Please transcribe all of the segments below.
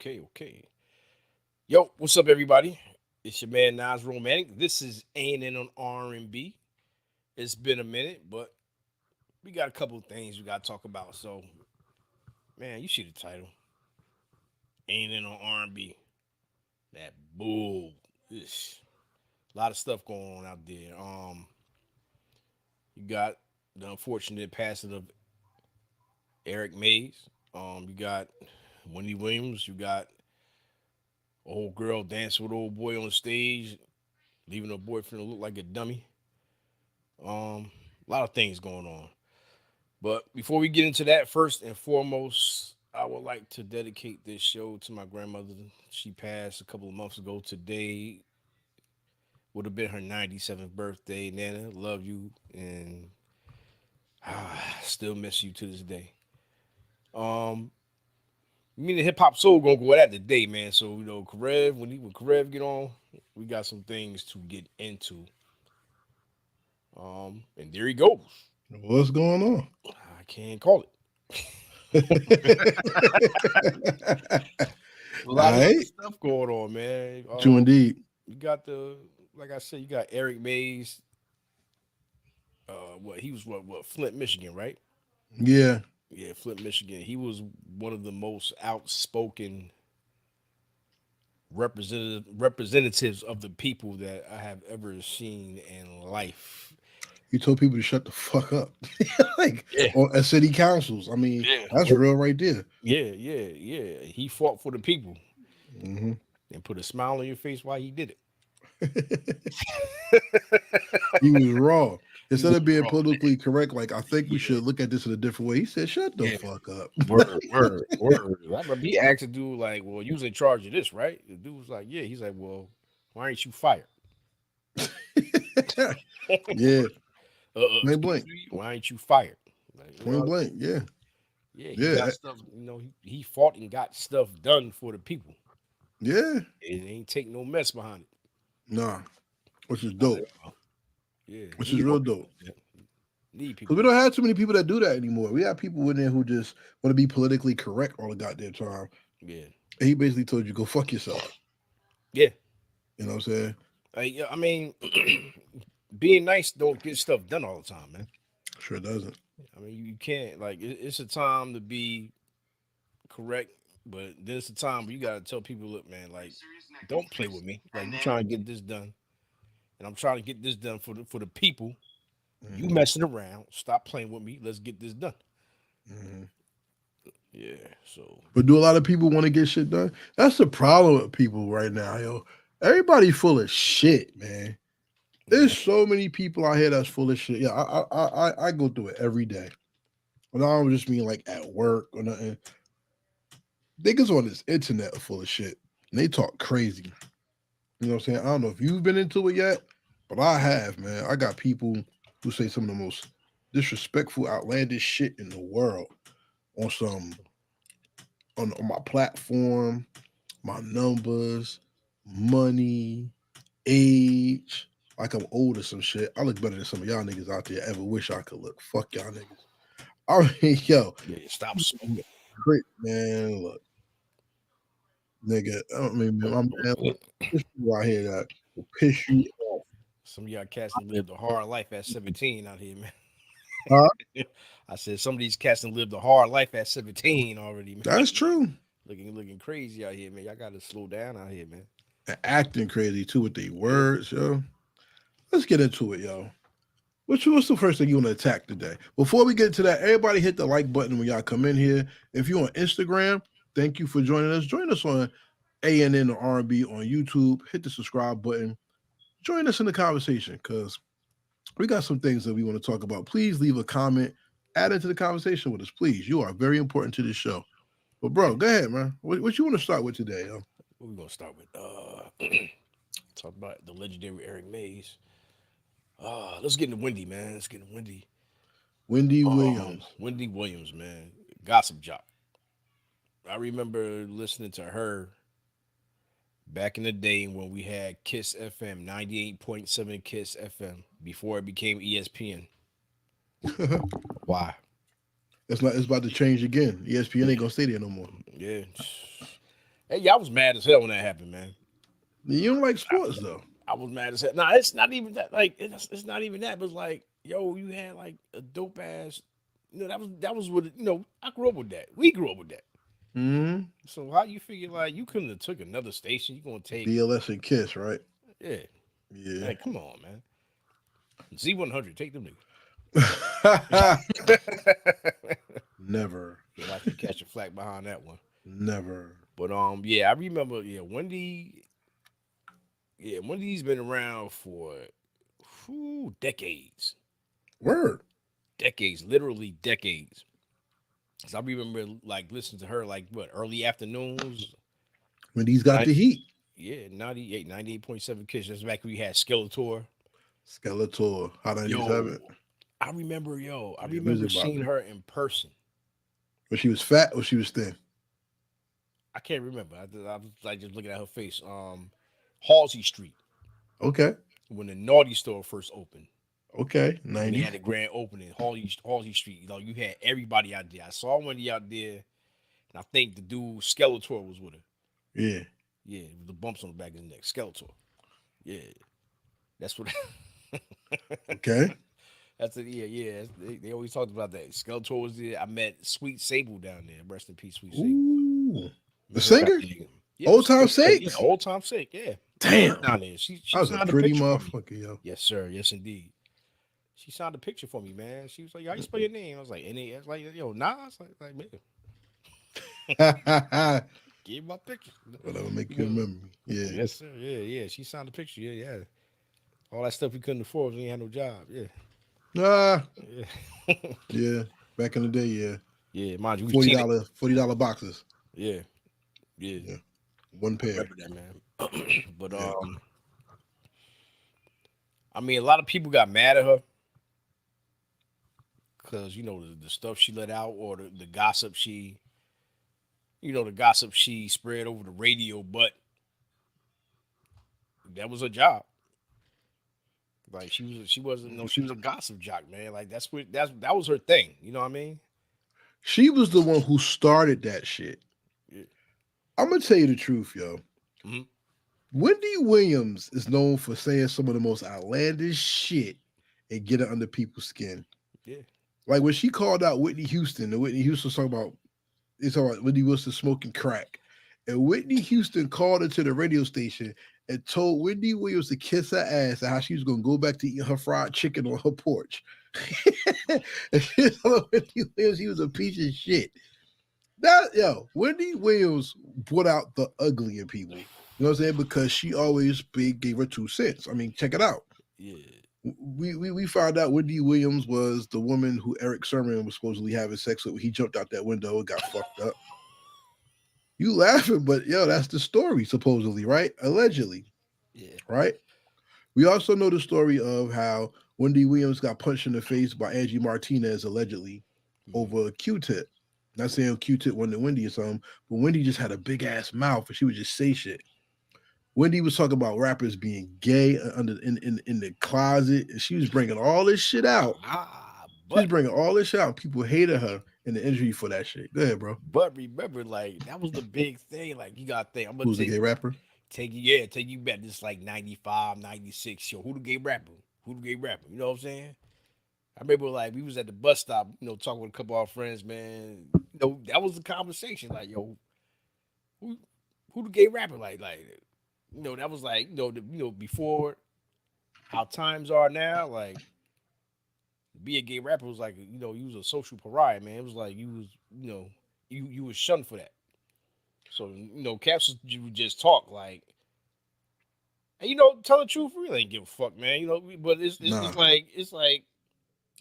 Okay. Yo, what's up, everybody? It's your man Nas Romantic. This is A&N on R&B. It's been a minute, but we got a couple of things we got to talk about. So, man, you see the title, A&N on R&B. That bull. Ish. A lot of stuff going on out there. You got the unfortunate passing of Eric Mays. You got Wendy Williams. You got old girl dancing with old boy on stage, leaving her boyfriend to look like a dummy. A lot of things going on. But before we get into that, first and foremost, I would like to dedicate this show to my grandmother. She passed a couple of months ago. Today would have been her 97th birthday. Nana, love you and still miss you to this day. Um, Me and the hip hop soul gonna go at it today, man. So Karev, when Karev get on, we got some things to get into. And there he goes. What's going on? I can't call it. A All lot of right. stuff going on, man. True indeed. You got like I said, you got Eric Mays. What he was what Flint, Michigan, right? Yeah. Yeah, Flint, Michigan. He was one of the most outspoken representatives of the people that I have ever seen in life. You told people to shut the fuck up. Like Yeah, at city councils. I mean, yeah, that's real right there. yeah. He fought for the people Hmm. and put a smile on your face while he did it. He was raw. He Instead was of being wrong. politically correct, like I think we Yeah, should look at this in a different way. He said, "Shut the yeah. fuck up." Word. I remember he asked the dude like, "Well, you was in charge of this, right?" The dude was like, "Yeah." He's like, "Well, why ain't you fired?" Yeah. Point Excuse blank. me, why ain't you fired? Like, Point well, blank. Yeah. yeah, he Yeah. got stuff. He fought and got stuff done for the people. Yeah. It ain't take no mess behind it. Nah. Which is Not at dope. all. Yeah, Which is need more real people dope. like that. Need Because people we like don't have too many people that do that anymore. We have people in there who just want to be politically correct all the goddamn time. that. Yeah, And he basically told you, go fuck yourself. yeah. You know what I'm saying? Yeah, I mean, being nice don't get stuff done all the time, man. Sure doesn't. I mean, you can't like it's a time to be correct, but there's a time where you gotta tell people, look, man, like, don't play with me. Like, you trying to get this done, and I'm trying to get this done for the people. You Hmm. messing around. Stop playing with me. Let's get this done. Hmm. Yeah. So But do a lot of people want to get shit done? That's the problem with people right now, yo. Everybody full of shit, man. There's yeah, so many people out here that's full of shit. Yeah, I go through it every day. And I don't just mean like at work or nothing. Niggas on this internet are full of shit. And they talk crazy. You know what I'm saying? I don't know if you've been into it yet, but I have, man. I got people who say some of the most disrespectful, outlandish shit in the world on some on my platform, my numbers, money, age. Like I'm old or some shit. I look better than some of y'all niggas out there ever wish I could look. Fuck y'all niggas. I mean, yo, yeah. Stop smoking. great man. Look, nigga. I mean, man, man, there's people out here that will piss you off. Some of y'all cats done lived a hard life at 17 out here, man. Huh? I said some of these cats done lived a hard life at 17 already, man. That's true. Looking crazy out here, man. Y'all gotta slow down out here, man. And acting crazy too with their Yeah. words, yo. Let's get into it, yo. What's the first thing you want to attack today? Before we get to that, everybody hit the like button when y'all come in here. If you're on Instagram, thank you for joining us. Join us on ANN or R&B on YouTube. Hit the subscribe button. Join us in the conversation because we got some things that we want to talk about. Please leave a comment. Add into the conversation with us, please. You are very important to this show. But bro, go ahead, man. What you want to start with today? What we gonna start with? Talk about the legendary Eric Mays. Let's get into Wendy, man. Let's get into Wendy. Wendy Williams. Wendy Williams, man. Gossip jock. I remember listening to her back in the day when we had Kiss FM, 98.7 Kiss FM, before it became ESPN. Why? It's about to change again. ESPN ain't gonna stay there no more. Yeah. Hey, y'all was mad as hell when that happened, man. You don't like sports though. I was mad as hell. Nah, it's not even that. Like, it's not even that. But it's like, yo, you had like a dope ass. That was what I grew up with that. We grew up with that. Mm-hmm. So how you figure like you couldn't have took another station? You gonna take BLS and Kiss, right? yeah? Yeah. Like, come on, man. Z100, take them Never. niggas. I can catch a flack behind that one. Never. But yeah, I remember. Yeah, Wendy. Yeah, Wendy's been around for decades. Word. Decades, literally decades. Cause I remember like listening to her like what early afternoons. Wendy's got the heat. Yeah, 98.7 Kiss. That's back when we had Skeletor. Skeletor. How did you have Yo, it? I Your remember music seeing box. her in person. When she was fat or she was thin? I can't remember. I was like just looking at her face. Halsey Street Okay. when the Naughty Store first opened. Okay. When they 90s. had the grand opening, Halsey Street. You had everybody out there. I saw Wendy out there, and I think the dude Skeletor was with her. Yeah. Yeah, with the bumps on the back of his neck. Skeletor. Yeah, that's what. Okay. That's it. Yeah, yeah. They always talked about that. Skeletor was there. I met Sweet Sable down there. Rest in peace, Sweet Sable. Ooh. The Met her out singer? there. Yeah, Old time yeah, sakes? old time sake. Yeah, met her Damn. down there. I She was a signed a pretty picture for me. motherfucker, yo. Yes, sir. Yes, indeed. She signed a picture for me, man. She was like, "How you spell your name?" I was like, "N-A." I was like, "Yo, Nas." Like man, give my picture. Whatever make you You know, remember me. Yeah. yes, sir. Yeah, yeah. She signed a picture. Yeah, yeah. All that stuff we couldn't afford. We ain't had no job. Yeah, Ah, yeah. yeah. Back in the day, yeah. Yeah, mind you, we was $40 teenagers. $40 boxes. Yeah, yeah. Yeah. One I pair. remember that, man. But Yeah. I mean, a lot of people got mad at her because the stuff she let out or the gossip she spread over the radio. But that was her job. Like she was a gossip jock, man. Like that was her thing. You know what I mean? She was the one who started that shit. Yeah. I'm gonna tell you the truth, yo. Hmm. Wendy Williams is known for saying some of the most outlandish shit and getting under people's skin. Yeah. Like when she called out Whitney Houston, and Whitney Houston was talking about Whitney Houston smoking crack. And Whitney Houston called her to the radio station and told Wendy Williams to kiss her ass and how she was gonna go back to eating her fried chicken on her porch. And she told Wendy Williams she was a piece of shit. Wendy Williams brought out the ugly in people. You know what I'm saying? Because she always gave her 2 cents. I mean, check it out. Yeah. We found out Wendy Williams was the woman who Eric Sermon was supposedly having sex with. He jumped out that window and got fucked up. You laughing, but that's the story, supposedly, right? Allegedly, Yeah. right? We also know the story of how Wendy Williams got punched in the face by Angie Martinez, allegedly, Mhm. over a Q-tip. Not saying Q-tip went to Wendy or something, but Wendy just had a big ass mouth and she would just say shit. Wendy was talking about rappers being gay under in the closet, and she was bringing all this shit out. She was But bringing all this shit out. People hated her in the injury for that shit. Go ahead, bro. remember, like that was the big thing. Like you got to think. I'm gonna Who's the gay rapper? take you back. This like 95, 96. Yo, who the gay rapper? Who the gay rapper? You know what I'm saying? I remember like we was at the bus stop, talking with a couple of our friends, man. That was the conversation. Like, yo, who who the gay rapper? That was like, before how times are now, like To be a gay rapper was like, you was a social pariah, man. It was like you was, you was shunned for that. So cats would just talk like, and tell the truth, we really ain't give a fuck, man. But Nah, it's like,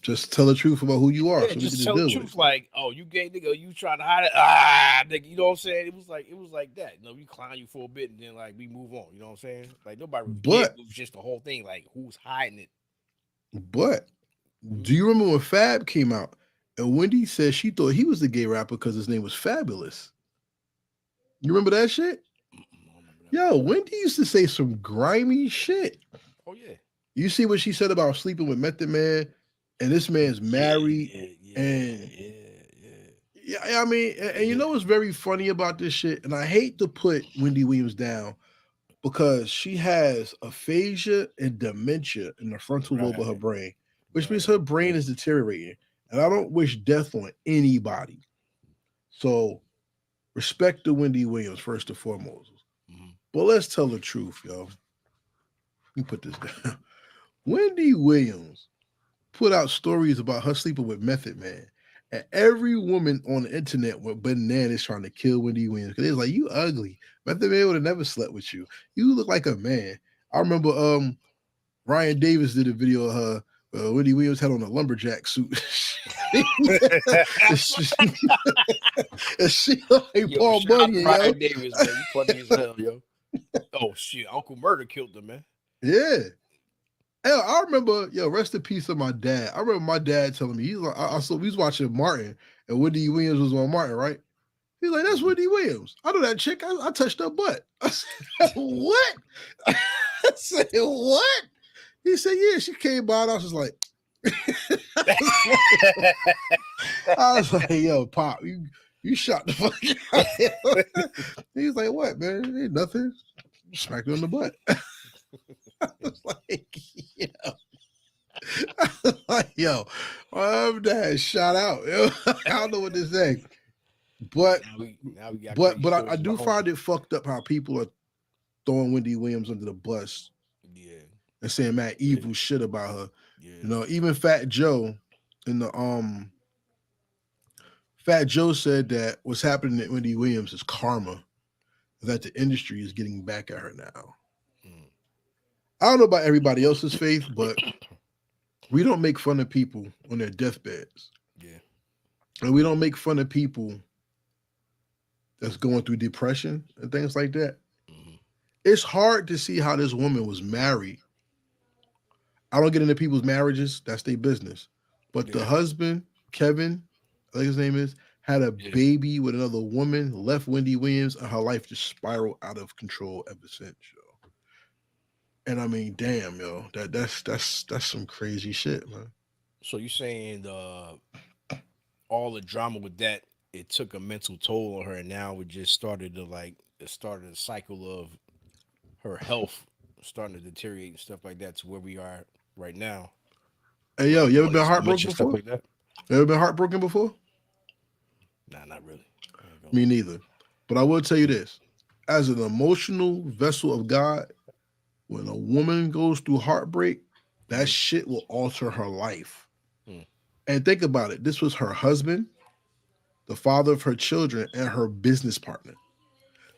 just tell the truth about who you are, yeah, so we can just just tell the deal with it. truth. Like, oh, you gay nigga, you trying to hide it, nigga. You know what I'm saying? It was like that. We clown you for a bit, and then like we move on. You know what I'm saying? Like nobody really cared. But It was just the whole thing. Like who's hiding it? but Mhm. do you remember when Fab came out and Wendy said she thought he was the gay rapper because his name was Fabulous? You remember that shit? I don't remember that Yo, part. Wendy used to say some grimy shit. Oh yeah, You see what she said about sleeping with Method Man, and this man's yeah, married, yeah, yeah, and yeah, yeah, I mean, and you yeah, know what's very funny about this shit, and I hate to put Wendy Williams down because she has aphasia and dementia in the frontal lobe of her right, brain, which means right, her brain is deteriorating. And I don't wish death on anybody. So respect to Wendy Williams first and foremost. hmm But let's tell the truth, yo. Let me put this down. Wendy Williams put out stories about her sleeping with Method Man. And every woman on the internet went bananas trying to kill Wendy Williams because they was like, "You ugly. Method Man would have never slept with you. You look like a man." I remember Ryan Davis did a video of her. Wendy Williams had on a lumberjack suit. and she, and she like Yo, Paul shout out to Bunyan, yo. Ryan Davis, man. You funny as hell, yo. Oh shit, Uncle Murder killed him, man. Yeah. Hell, I remember, yo, rest in peace of my dad. I remember my dad telling me, he's like, I saw, we was watching Martin, and Wendy Williams was on Martin, right? He's like, that's Mhm. Wendy Williams. I know that chick. I touched her butt. I said, what? I said, what? He said, yeah, she came by, and I was just like, I was like, yo, Pop, you shot the fuck out. He's like, what, man? Ain't nothing. Smacked her on the butt. I was like, yeah. I was like, yo, dad shot out. Yo. I don't know what to say. But now we got but crazy but I stories do about Uncle. find it fucked up how people are throwing Wendy Williams under the bus Yeah, and saying mad yeah, evil shit about her. yeah, You know, even Fat Joe in the Fat Joe said that what's happening to Wendy Williams is karma, that the industry is getting back at her now. mm, I don't know about everybody else's faith, but we don't make fun of people on their deathbeds. yeah, And we don't make fun of people that's going through depression and things like that. hmm It's hard to see how this woman was married. I don't get into people's marriages, that's their business. But the yeah, husband, Kevin, I think his name is, had a yeah. baby with another woman, left Wendy Williams, and her life just spiraled out of control ever since, yo. And I mean, damn, yo, that's some crazy shit, man. So you saying all the drama with that, it took a mental toll on her, and now it just started to like it started a cycle of her health starting to deteriorate and stuff like that to where we are right now Hey, with yo, you ever all been this heartbroken dementia stuff before? like that. You ever been heartbroken before? Nah, not really. I ain't gonna Me lie. neither. But I will tell you this: as an emotional vessel of God, when a woman goes through heartbreak, that Hmm shit will alter her life. hmm And think about it. This was her husband, the father of her children, and her business partner.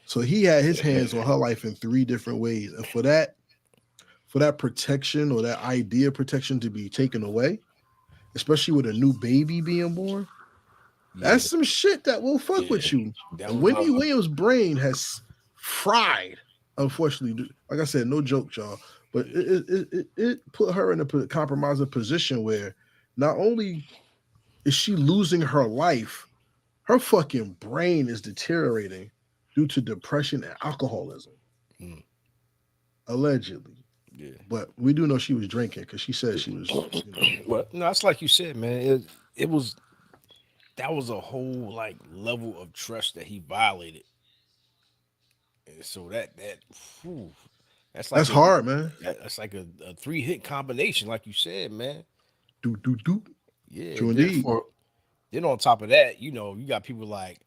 So he had his hands on her life in three different ways. And for that protection or that idea of protection to be taken away, especially with a new baby being born, that's Yeah, some shit that will fuck yeah. with you. That And was Wendy Williams' brain has fried, unfortunately. Like I said, no joke, y'all. But yeah, it put her in a compromising position where not only is she losing her life, her fucking brain is deteriorating due to depression and alcoholism, mm, allegedly. yeah. But we do know she was drinking because she said she was. Well, no, it's like you said, man. It was that was a whole like level of trust that he violated, and so whew, that's like That's a hard, man. that's like a three hit combination, like you said, man. Do do do. Yeah. True indeed. Then on top of that, you got people like,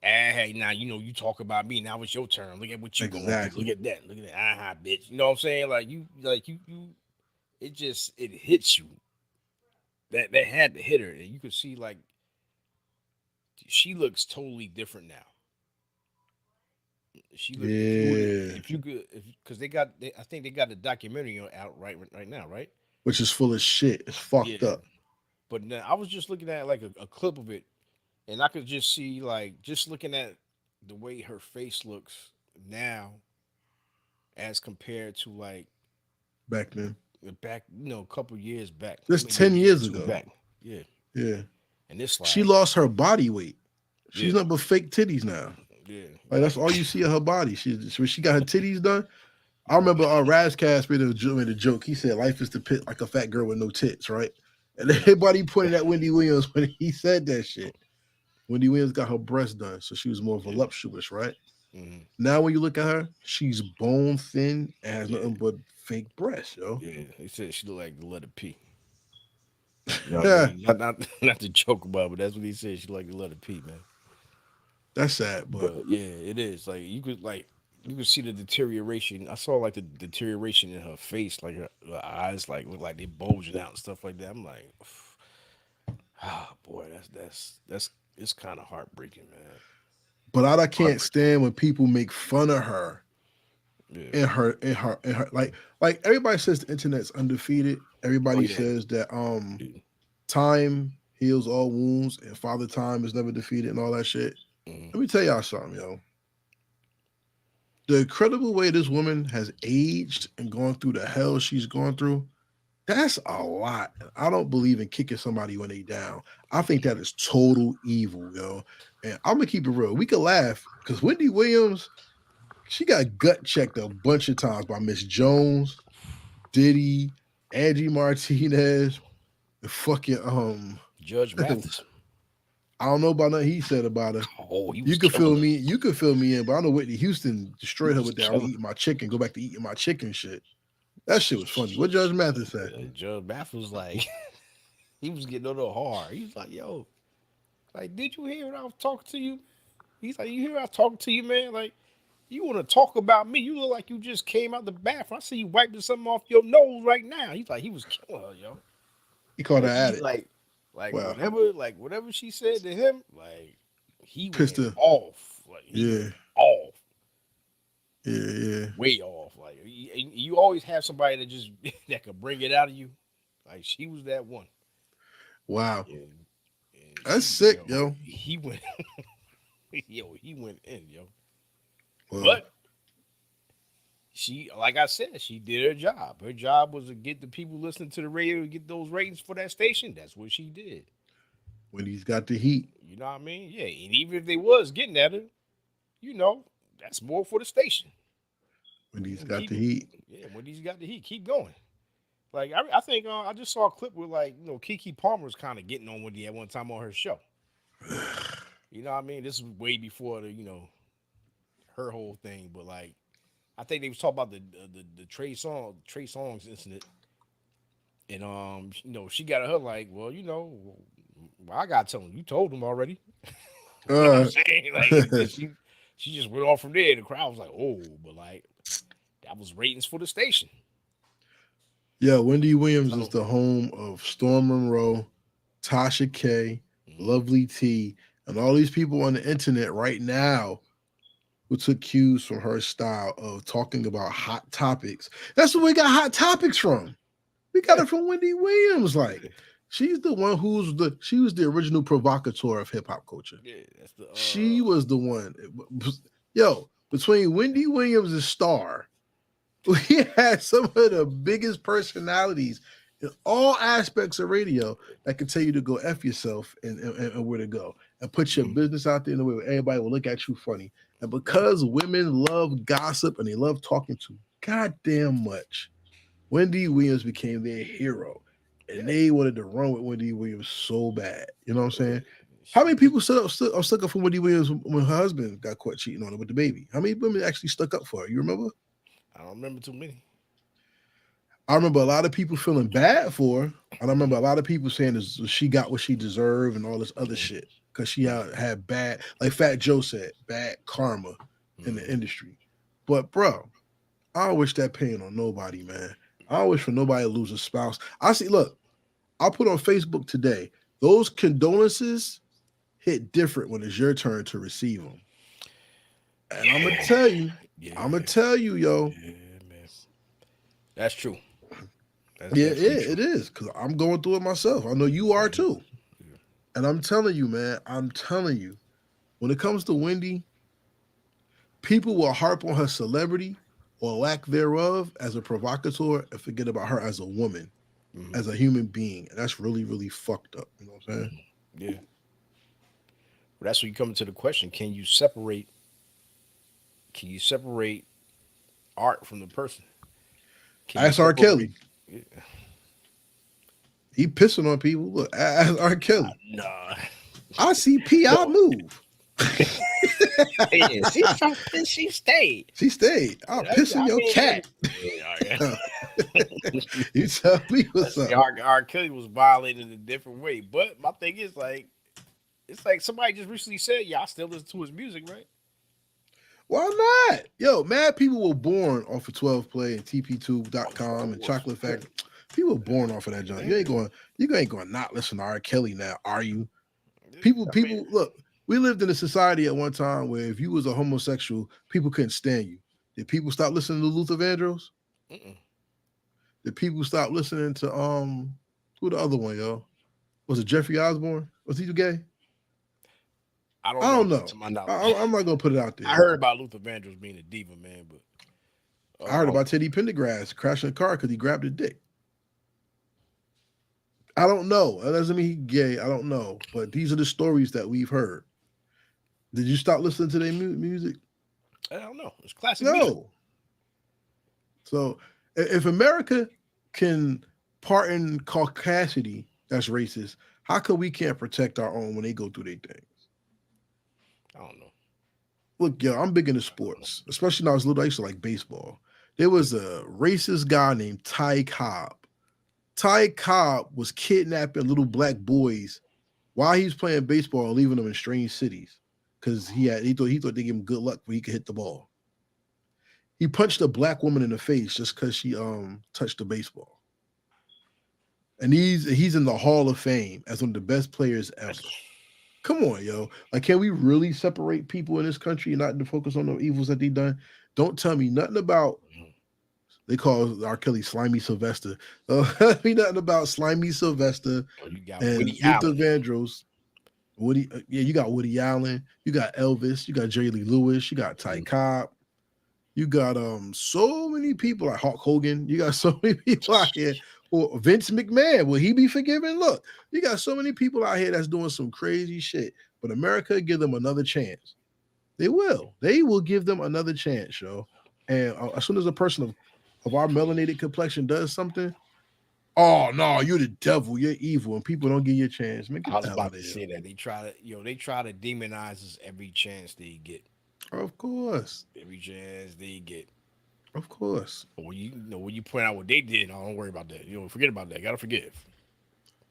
hey, now you talk about me. Now it's your turn. Look at what you going through. Look Exactly. at that. Look at that. Bitch. You know what I'm saying? Like you. It hits you. that had to hit her, and you could see like she looks totally different now. She look if you would Yeah, if you could if because I think they got the documentary out right now, right? which is full of shit. It's fucked Yeah, up. but now I was just looking at like a clip of it, and I could just see like just looking at the way her face looks now as compared to like Back then. back, a couple years back, Just maybe a 10 year or years two ago. back. Yeah, Yeah. and it's She like, lost her body weight. She's yeah, not but fake titties now. yeah, Like that's all you see of her body. When she got her titties done. I remember Razcast made a joke. He said, "Life is the pit like a fat girl with no tits," right? And everybody pointed at Wendy Williams when he said that shit. Wendy Williams got her breast done, so she was more yeah, voluptuous, right? hmm, Now when you look at her, she's bone thin and has yeah, nothing but fake breasts, yo. yeah. He said she looked like the letter P. You know what I Yeah, mean? Not not to joke about, but that's what he said. She like the letter P, man. that's sad, but But yeah, it is like you could see the deterioration. I saw like the deterioration in her face, like her eyes like look like they bulging out and stuff like that. I'm like, ah, boy, that's it's kind of heartbreaking, man. I can't Heartbreaking. stand when people make fun of her Yeah. in her like everybody says the internet's undefeated. Oh Everybody yeah. says that Yeah. time heals all wounds and Father Time is never defeated and all that shit. Mhm. Let me tell y'all something, yo. The incredible way this woman has aged and gone through the hell she's gone through, that's a lot. I don't believe in kicking somebody when they down. I think that is total evil, yo. And I'm gonna keep it real. We could laugh because Wendy Williams, she got gut checked a bunch of times by Miss Jones, Diddy, Angie Martinez, the fucking Judge Mathis. I don't know about nothing he said about her. Oh, he You was could feel killing her. me. You could fill me in, but I know Whitney Houston He destroyed her was with that. I'm killing eating my chicken. Go back to eating my chicken shit. That shit was funny. What Judge Mathis say? her. Judge Mathis was like, he was getting a little hard. He was like, yo, like, did you hear when I was talking to you? He's like, you hear I talking to you, man? Like, you want to talk about me? You look like you just came out the bathroom. I see you wiping something off your nose right now. He's like, he was killing her, yo. He called her And at he it. Wow. whatever she said to him, like he Pissed went her. off. Like he Yeah. went off, Yeah. Yeah. way off. Like you always have somebody that just that could bring it out of you. Like she was that one. Wow. And That's she, sick, yo. he went, he went in, yo. Well, But she, like I said, she did her job. Her job was to get the people listening to the radio to get those ratings for that station. That's what she did. Wendy's got the heat. You know what I mean? Yeah. And even if they was getting at her, you know, that's more for the station. Wendy's Yeah, got keep the it. heat. Yeah, when he's got the heat, keep going. Like I think I just saw a clip where like Kiki Palmer was kind of getting on Wendy at one time on her show. You know what I mean? This was way before the her whole thing, but like I think they was talking about the Trey Songs incident, and she got at her like, well, well, I got to tell him, you told him already. You know what I'm uh, saying? Like she just went off from there. The crowd was like, oh, but like that was ratings for the station. yeah, Wendy Williams is So the home of Storm Monroe, Tasha K, mhm, Lovely T, and all these people on the internet right now who took cues from her style of talking about hot topics. That's where we got hot topics from. We got yeah, it from Wendy Williams. Like, yeah, she's the one she was the original provocateur of hip hop culture. yeah. That's the She was the one. Yo, between Wendy Williams and Star, we had some of the biggest personalities in all aspects of radio that can tell you to go F yourself and where to go and put your mhm, business out there in a way where everybody will look at you funny. And yeah, because women love gossip and they love talking to goddamn much, Wendy Williams became their hero. And yeah, they wanted to run with Wendy Williams so bad. You know what I'm yeah. saying? How many She people stuck up for Wendy Williams when her husband got caught cheating on her with the baby? How many women actually stuck up for her? You remember? I don't remember too many. I remember a lot of people feeling bad for her. And I remember a lot of people saying this, she got what she deserved and all this other Mhm, shit because she mhm, had bad, like Fat Joe said, bad karma in the mhm. industry. But bro, I don't wish that pain on nobody, man. I don't wish for nobody to lose a spouse. I see. Look, I'll put on Facebook today. Those condolences hit different when it's your turn to receive them. And Yeah, I'm gonna yeah, tell you, yo, yeah, man. That's true. That's yeah, definitely yeah, true. it is because I'm going through it myself. I know you are Mhm. too. Yeah. And I'm telling you, man, I'm telling you, when it comes to Wendy, people will harp on her celebrity or lack thereof as a provocateur and forget about her as a woman, Hmm. as a human being. And that's really, really fucked up. You know what I'm saying? Hmm. Yeah. Well, that's when you come into the question: Can you separate art from the person? Can you Ask R. separate? Kelly. Yeah. He pissing on people. Look, ask R. Kelly. Nah. I see P.I. No. move. Yeah. She stayed. She stayed. I'll I, piss on I your mean, cat. yeah. You tell me what's Listen, up. R. Kelly was violated in a different way, but my thing is like, it's like somebody just recently said, "Y'all still listen to his music, right?" Why not? Yo, mad people were born off of 12 play and Of TP2.com and course. Chocolate Factory. People were born off of that junk. Yeah. You ain't going to not listen to R. Kelly now, are you? I mean, People look, we lived in a society at one time where if you was a homosexual, people couldn't stand you. Did people stop listening to Luther Vandross? mm-mm. Did people stop listening to who the other one, yo? Was it Jeffrey Osborne? Was he gay? I I don't know, don't know. to my knowledge. I'm not gonna put it out I there. heard about Luther Vandross being a diva, man, but I heard I about Teddy Pendergrass crashing a car because he grabbed a dick. I don't know. That doesn't mean he's gay. I don't know. But these are the stories that we've heard. Did you stop listening to their music? don't know. It's classic music. No. So if America can pardon caucasity, that's racist, how come we can't protect our own when they go through their things? I don't know. Look, yo, I'm big into sports, especially when I was little. I used to like baseball. There was a racist guy named Ty Cobb. Ty Cobb was kidnapping little black boys while he was playing baseball and leaving them in strange cities because he thought they gave him good luck where he could hit the ball. He punched a black woman in the face just because she touched the baseball, and he's in the Hall of Fame as one of the best players ever. That's Come on, yo! Like, can we really separate people in this country and not to focus on the evils that they done? Don't tell me nothing about. They call R. Kelly Slimy Sylvester. Tell me nothing about Slimy Sylvester you got and Woody Luther Allen. Vandross. Yeah, you got Woody Allen, you got Elvis, you got Jerry Lee Lewis, you got Ty Mhm. Cobb, you got so many people like Hulk Hogan. You got so many people out here. Or Vince McMahon, will he be forgiven? Look, you got so many people out here that's doing some crazy shit. But America give them another chance. They will. They will give them another chance, yo. And as soon as a person of our melanated complexion does something, oh no, you're the devil, you're evil, and people don't give you a chance. Man, I get was the hell about out of to here. say that they try to demonize us every chance they get. Of course. Every chance they get. Of course. But when you point out what they did, no, don't worry about that. Forget about that. Gotta forgive.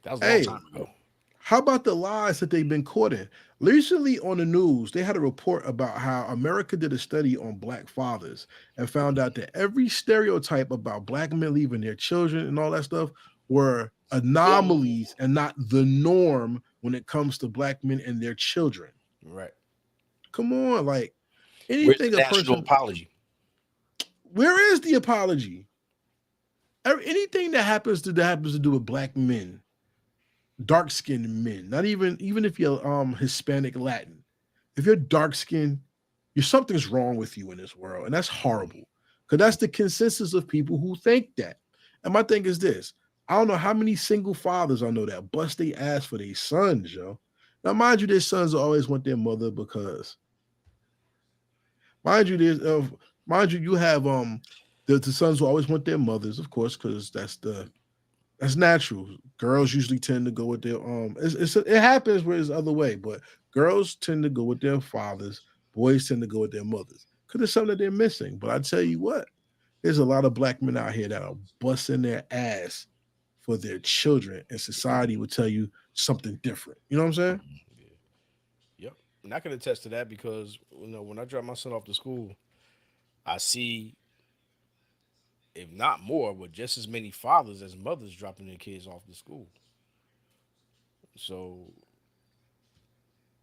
That was a long Hey, time ago. how about the lies that they've been caught in? Recently on the news, they had a report about how America did a study on black fathers and found out that every stereotype about black men leaving their children and all that stuff were anomalies and not the norm when it comes to black men and their children. Right. Come on, like Where's anything the a national person, apology? where is the apology? Anything that happens to do with black men, dark skinned men, not even if you're Hispanic Latin. If you're dark skinned, you're something's wrong with you in this world. And that's horrible. Because that's the consensus of people who think that. And my thing is this. I don't know how many single fathers I know that bust their ass for their sons, yo. Now, mind you, their sons always want their mother because mind you, you have the sons who always want their mothers, of course, because that's natural. Girls usually tend to go with their it happens where it's the other way, but girls tend to go with their fathers, boys tend to go with their mothers. Because there's something that they're missing. But I tell you what, there's a lot of black men out here that are busting their ass for their children, and society would tell you something different. You know what I'm saying? Yeah. Yep. And I can attest to that because when I drop my son off to school, I see, if not more, but just as many fathers as mothers dropping their kids off to school. So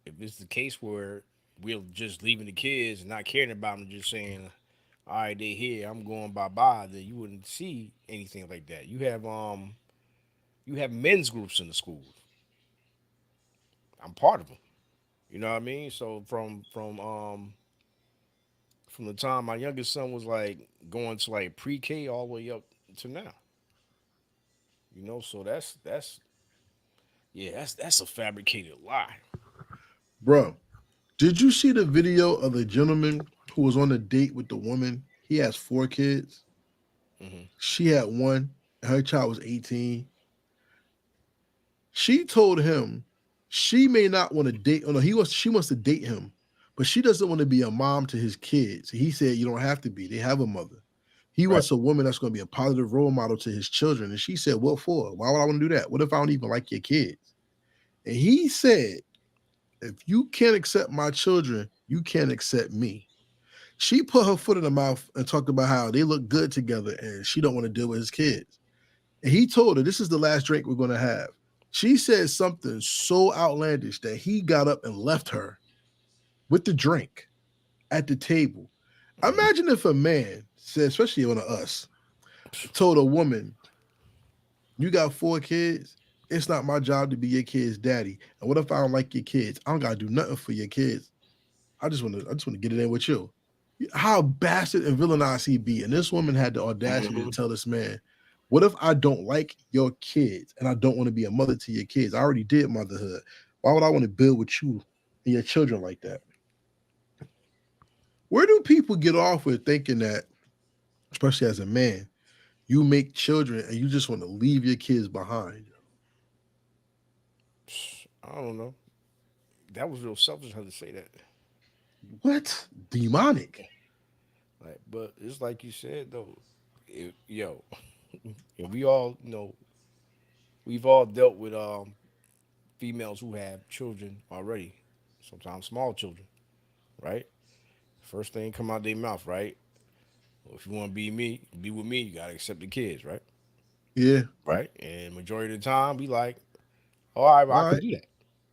if it's the case where we're just leaving the kids and not caring about them, just saying, "All right, they here, I'm going bye bye," then you wouldn't see anything like that. You have men's groups in the schools. I'm part of them. You know what I mean? So from the time my youngest son was like going to like pre-K all the way up to now. So that's yeah, that's a fabricated lie. Bro, did you see the video of the gentleman who was on a date with the woman? He has 4 kids. Hmm. She had one. Her child was 18. She told him she may not want to date. Oh no, she wants to date him, but she doesn't want to be a mom to his kids. He said you don't have to be. They have a mother. He Right. wants a woman that's going to be a positive role model to his children. And she said, "What for? Why would I want to do that? What if I don't even like your kids?" And he said, "If you can't accept my children, you can't accept me." She put her foot in the mouth and talked about how they look good together and she don't want to deal with his kids. And he told her, "This is the last drink we're going to have." She said something so outlandish that he got up and left her with the drink at the table. Hmm. Imagine if a man said, especially one of us, told a woman, "You got 4 kids. It's not my job to be your kid's daddy. And what if I don't like your kids? I don't gotta do nothing for your kids. I just want to get it in with you." How bastard and villainized he be. And this woman had the audacity to Hmm. tell this man, "What if I don't like your kids and I don't want to be a mother to your kids? I already did motherhood. Why would I want to build with you and your children like that?" Where do people get off with thinking that, especially as a man, you make children and you just want to leave your kids behind? I don't know. That was real selfish how to say that. What? Demonic. Like, but it's like you said though, yo, and we all we've all dealt with females who have children already, sometimes small children, right? First thing come out their mouth, right? Well, if you want to be with me, you gotta accept the kids, right? Yeah. Right? And majority of the time, we like, all right, well, I All can right. do that.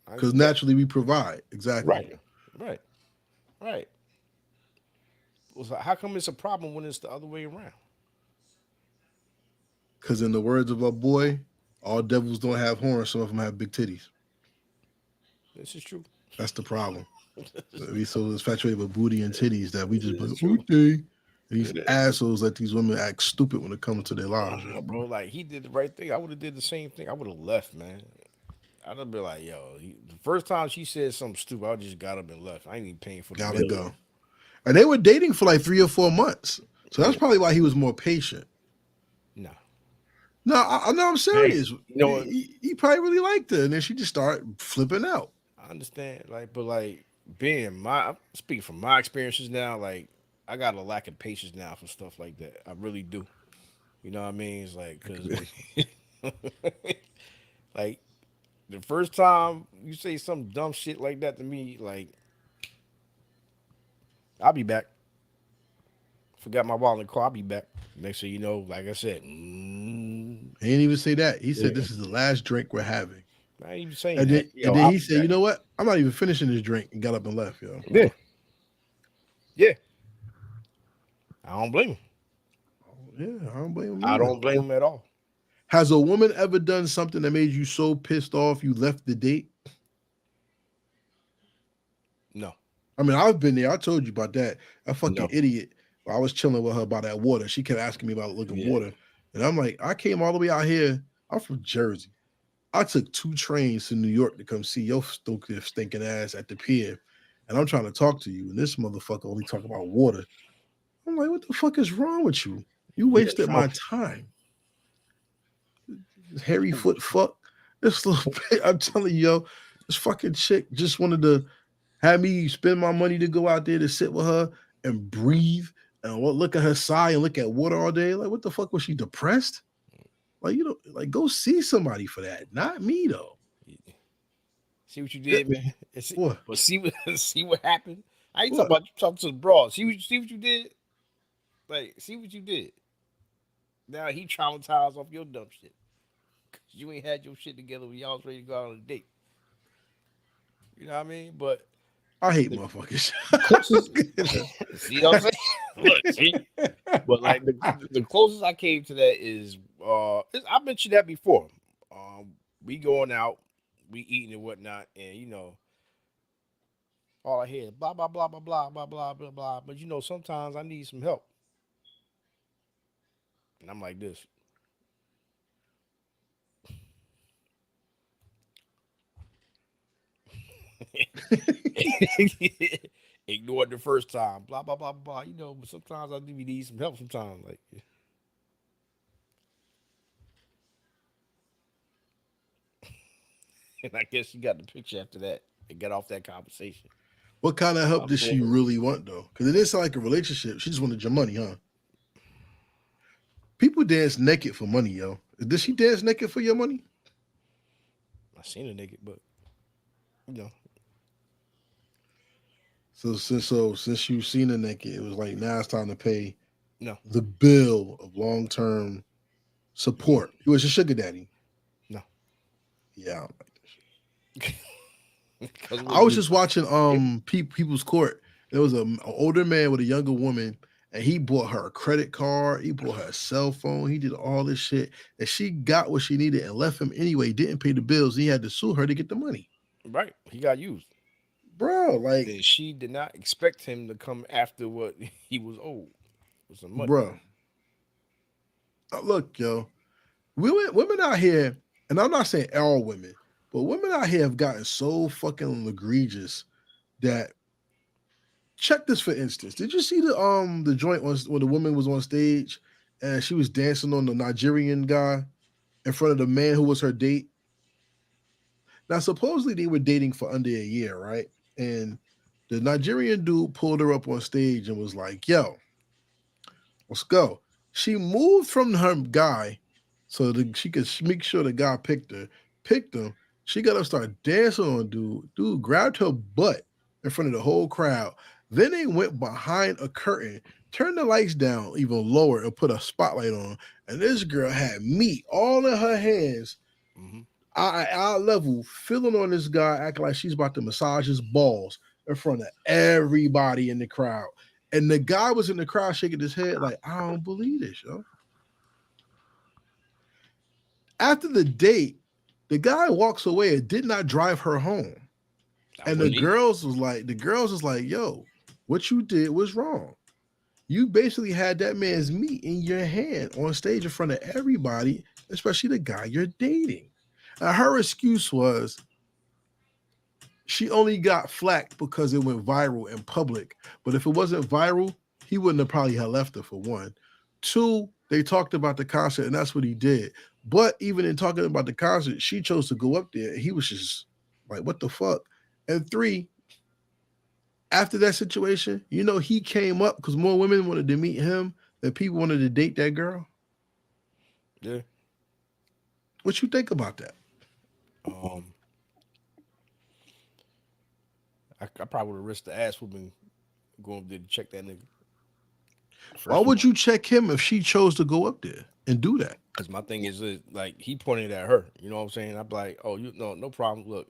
I can Because do that. naturally we provide. Exactly. Right, right, right. Well, so how come it's a problem when it's the other way around? Because in the words of our boy, all devils don't have horns. Some of them have big titties. This is true. That's the problem. We so infatuated with booty and titties that we just It be is like, true. okay. These It is. assholes let these women act stupid when it comes to their lives. Yo. Bro, like he did the right thing. I would have did the same thing. I would have left, man. I'd have been like, yo, the first time she said something stupid, I just got up and left. I ain't even paying for the Gotta bill. go. And they were dating for like 3 or 4 months. So that's Yeah, probably why he was more patient. nah. No, I know I'm Hey, serious. you know what? He probably really liked her. And then she just started flipping out. I understand, like, but like being my I'm speaking from my experiences now, like I got a lack of patience now for stuff like that. I really do. You know what I mean? It's like because like the first time you say some dumb shit like that to me, like I'll be back. Forgot my wallet in the car. I'll be back. Next thing you know, like I said, He didn't even say that. He said, yeah. "This is the last drink we're having." I ain't even saying And that. then, and Yo, then I'll he be said, "You back. know what? I'm not even finishing this drink," and got up and left, yo. Yeah, yeah. I don't blame him. Yeah, I don't blame him I either. don't blame him at all. Has a woman ever done something that made you so pissed off you left the date? No, I mean, I've been there. I told you about that. A fucking no. idiot. I was chilling with her about that water. She kept asking me about looking Yeah. water. And I'm like, I came all the way out here. I'm from Jersey. I took 2 trains to New York to come see your stupid, stinking ass at the pier. And I'm trying to talk to you. And this motherfucker only talk about water. I'm like, what the fuck is wrong with you? You Yeah, wasted so my time. This hairy foot fuck. This little bit, I'm telling you, yo, this fucking chick just wanted to have me spend my money to go out there to sit with her and breathe and look at her sigh and look at water all day. Like, what the fuck was she depressed? Like, you know, like go see somebody for that. Not me though. see what you Yeah, did, man. what? But see what see what happened. I ain't talking What? about you talking to the broad. See what you did. Like see what you did. Now he traumatized off your dumb shit. you ain't had your shit together when y'all was ready to go out on a date. You know what I mean? But I hate the motherfuckers. closest, see what I'm saying? Look, see, but like the closest I came to that is I mentioned that before. We going out, we eating and whatnot, and all I hear is blah blah blah blah blah blah blah blah blah. But sometimes I need some help, and I'm like this. Ignored the first time, blah blah blah blah. But sometimes I do need some help. Sometimes, like, and I guess you got the picture after that and get off that conversation. What kind of help I'm does she going. really want though? Because it didn't sound like a relationship. She just wanted your money, huh? People dance naked for money, yo. Did she dance naked for your money? I seen a nigga, but you know, So since you've seen her naked, it was like now it's time to pay no, the bill of long term support. He was your sugar daddy. no, Yeah, I don't like that shit. because I what was you just watching People's Court. There was an older man with a younger woman, and he bought her a credit card. He bought her a cell phone. He did all this shit, and she got what she needed and left him anyway. Didn't pay the bills. He had to sue her to get the money, right, he got used. bro. Like, Then she did not expect him to come after what he was owed with some money. bro, look, yo, women out here, and I'm not saying all women, but women out here have gotten so fucking egregious that check this for instance. Did you see the joint when the woman was on stage and she was dancing on the Nigerian guy in front of the man who was her date? Now supposedly they were dating for under a year, right? And the Nigerian dude pulled her up on stage and was like, "Yo, let's go." She moved from her guy so that she could make sure the guy picked him. She got to start dancing on dude. Dude grabbed her butt in front of the whole crowd. Then they went behind a curtain, turned the lights down even lower, and put a spotlight on. And this girl had meat all in her hands, Hmm. eye level, feeling on this guy, acting like she's about to massage his balls in front of everybody in the crowd. And the guy was in the crowd shaking his head like, I don't believe this, yo. After the date, the guy walks away and did not drive her home. I And wouldn't either. the girls was like, yo, what you did was wrong. You basically had that man's meat in your hand on stage in front of everybody, especially the guy you're dating. And her excuse was she only got flack because it went viral in public. But if it wasn't viral, he wouldn't have probably had left her for one. Two, they talked about the concert, and that's what he did. But even in talking about the concert, she chose to go up there. And he was just like, what the fuck? And three, after that situation, he came up because more women wanted to meet him than people wanted to date that girl. Yeah. What you think about that? Um, I probably would have risked the ass whooping going up there to check that nigga. Why First of would all, you check him if she chose to go up there and do that? because my thing is like he pointed at her. You know what I'm saying? I'm like, oh, no problem. Look,